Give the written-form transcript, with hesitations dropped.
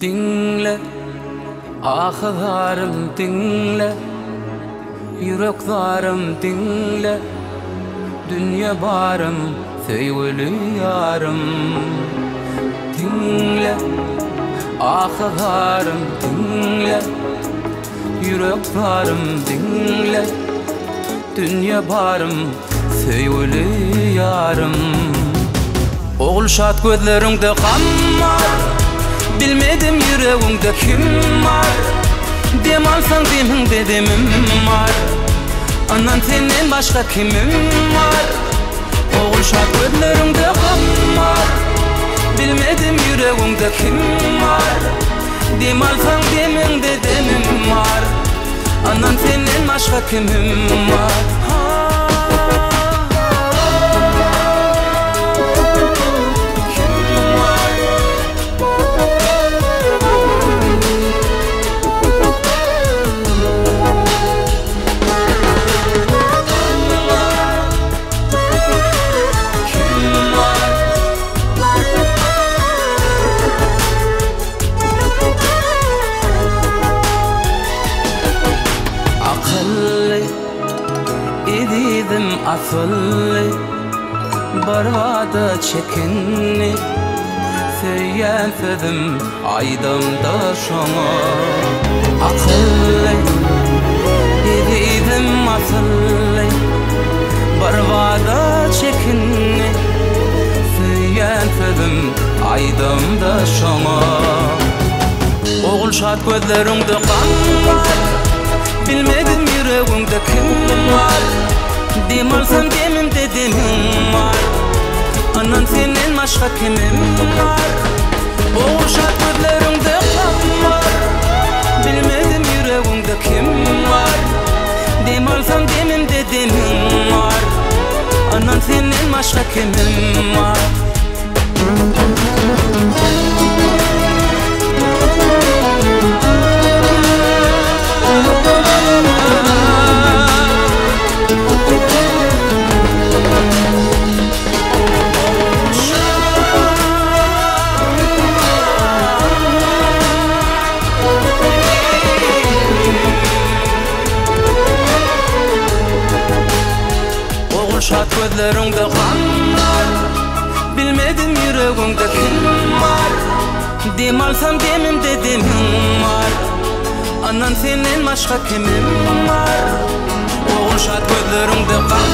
Dinle, ahlarım dinle, yüreklerim dinle, dünya barım, sevgili yarım. Dinle, ahlarım dinle, yüreklerim dinle, dünya barım, sevgili yarım. Oğul şat gözlerinde kan var, bilmedim yüreğimde kim var. Dem alsan deminde demim var, anan senden başka kimim var. Oğul şat gözlerinde kan var, bilmedim yüreğimde kim var. Dem alsan deminde demim var, anan senden başka kimim var. İdidim asıllı, barada çekinni, söyledim aydamda şoma. Akıllı, ididim asıllı, barada çekinni, söyledim aydamda şoma. Oğul şat gözlerinde kan var, bilmedim yüreğimde kim var. Dem alsam demimde demim var, anan senden başka kimim var. Oğul şat gözlerinde kan var, bilmedim yüreğimde kim var. Dem alsam demimde demim var, anan senden başka kimim var. Şat gözlerinde kan var, bilmedim yüreğimde kim var. Dem alsam demimde demim var, anan senden başka kimim var. Oğul şat gözlerinde kan